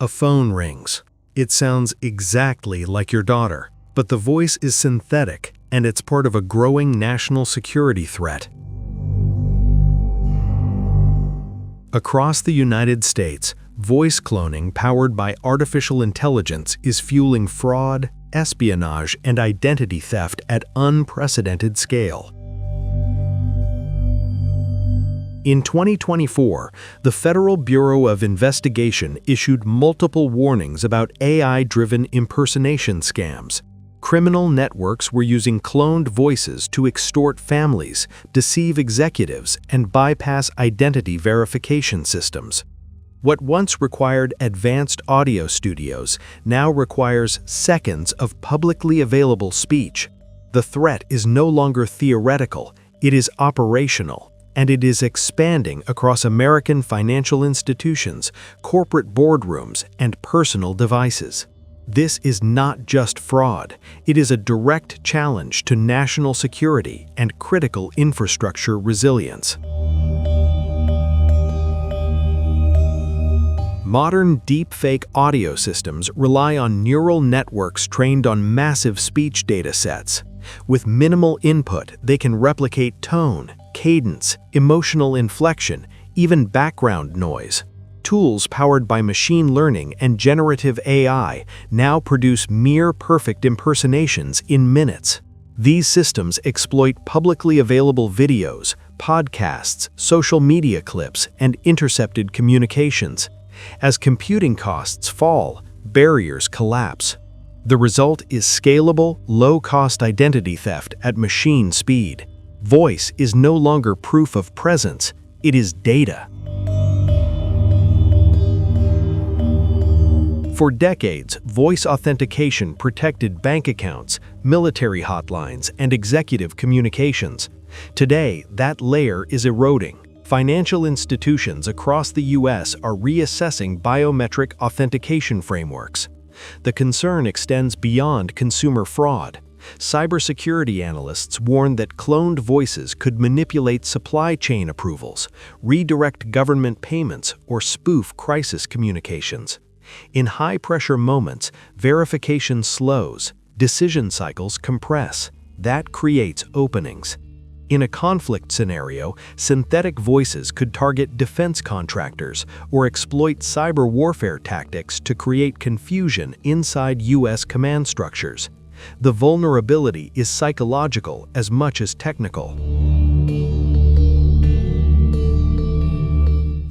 A phone rings. It sounds exactly like your daughter, but the voice is synthetic, and it's part of a growing national security threat. Across the United States, voice cloning powered by artificial intelligence is fueling fraud, espionage, and identity theft at unprecedented scale. In 2024, the Federal Bureau of Investigation issued multiple warnings about AI-driven impersonation scams. Criminal networks were using cloned voices to extort families, deceive executives, and bypass identity verification systems. What once required advanced audio studios now requires seconds of publicly available speech. The threat is no longer theoretical, it is operational, and it is expanding across American financial institutions, corporate boardrooms, and personal devices. This is not just fraud, it is a direct challenge to national security and critical infrastructure resilience. Modern deepfake audio systems rely on neural networks trained on massive speech data sets. With minimal input, they can replicate tone, cadence, emotional inflection, even background noise. Tools powered by machine learning and generative AI now produce near-perfect impersonations in minutes. These systems exploit publicly available videos, podcasts, social media clips, and intercepted communications. As computing costs fall, barriers collapse. The result is scalable, low-cost identity theft at machine speed. Voice is no longer proof of presence, it is data. For decades, voice authentication protected bank accounts, military hotlines, and executive communications. Today, that layer is eroding. Financial institutions across the U.S. are reassessing biometric authentication frameworks. The concern extends beyond consumer fraud. Cybersecurity analysts warn that cloned voices could manipulate supply chain approvals, redirect government payments, or spoof crisis communications. In high-pressure moments, verification slows, decision cycles compress. That creates openings. In a conflict scenario, synthetic voices could target defense contractors or exploit cyber warfare tactics to create confusion inside U.S. command structures. The vulnerability is psychological as much as technical.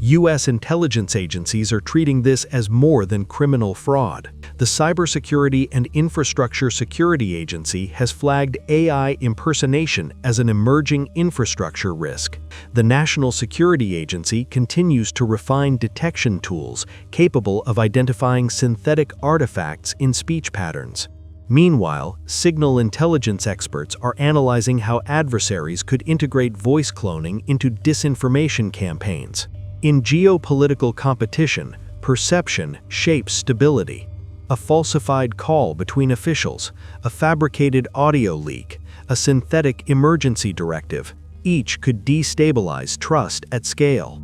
U.S. intelligence agencies are treating this as more than criminal fraud. The Cybersecurity and Infrastructure Security Agency has flagged AI impersonation as an emerging infrastructure risk. The National Security Agency continues to refine detection tools capable of identifying synthetic artifacts in speech patterns. Meanwhile, signal intelligence experts are analyzing how adversaries could integrate voice cloning into disinformation campaigns. In geopolitical competition, perception shapes stability. A falsified call between officials, a fabricated audio leak, a synthetic emergency directive, each could destabilize trust at scale.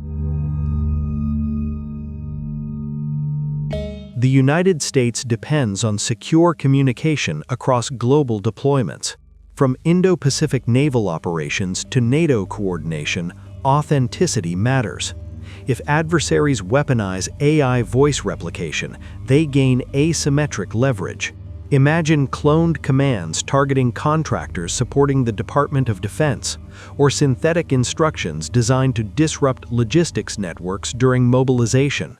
The United States depends on secure communication across global deployments. From Indo-Pacific naval operations to NATO coordination, authenticity matters. If adversaries weaponize AI voice replication, they gain asymmetric leverage. Imagine cloned commands targeting contractors supporting the Department of Defense, or synthetic instructions designed to disrupt logistics networks during mobilization.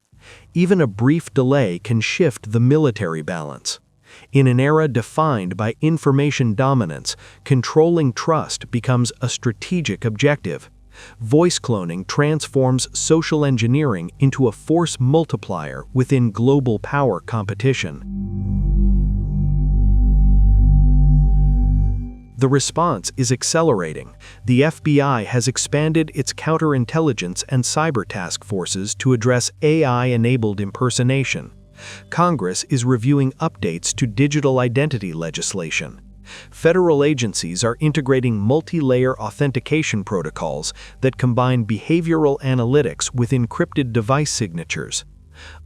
Even a brief delay can shift the military balance. In an era defined by information dominance, controlling trust becomes a strategic objective. Voice cloning transforms social engineering into a force multiplier within global power competition. The response is accelerating. The FBI has expanded its counterintelligence and cyber task forces to address AI-enabled impersonation. Congress is reviewing updates to digital identity legislation. Federal agencies are integrating multi-layer authentication protocols that combine behavioral analytics with encrypted device signatures.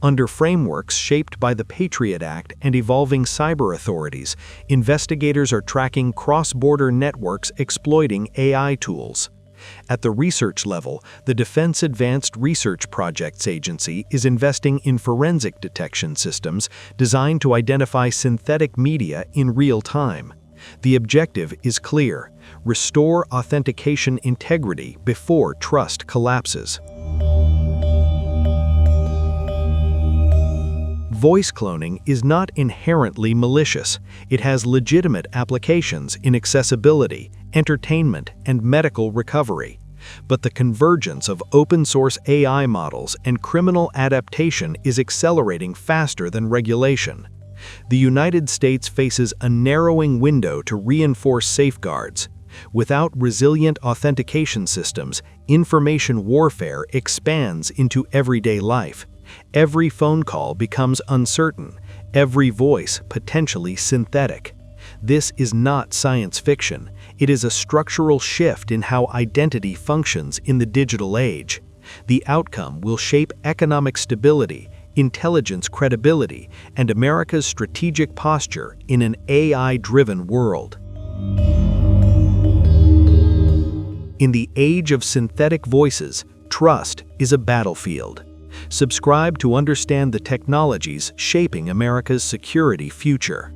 Under frameworks shaped by the Patriot Act and evolving cyber authorities, investigators are tracking cross-border networks exploiting AI tools. At the research level, the Defense Advanced Research Projects Agency is investing in forensic detection systems designed to identify synthetic media in real time. The objective is clear: restore authentication integrity before trust collapses. Voice cloning is not inherently malicious. It has legitimate applications in accessibility, entertainment, and medical recovery. But the convergence of open-source AI models and criminal adaptation is accelerating faster than regulation. The United States faces a narrowing window to reinforce safeguards. Without resilient authentication systems, information warfare expands into everyday life. Every phone call becomes uncertain, every voice potentially synthetic. This is not science fiction. It is a structural shift in how identity functions in the digital age. The outcome will shape economic stability, intelligence credibility, and America's strategic posture in an AI-driven world. In the age of synthetic voices, trust is a battlefield. Subscribe to understand the technologies shaping America's security future.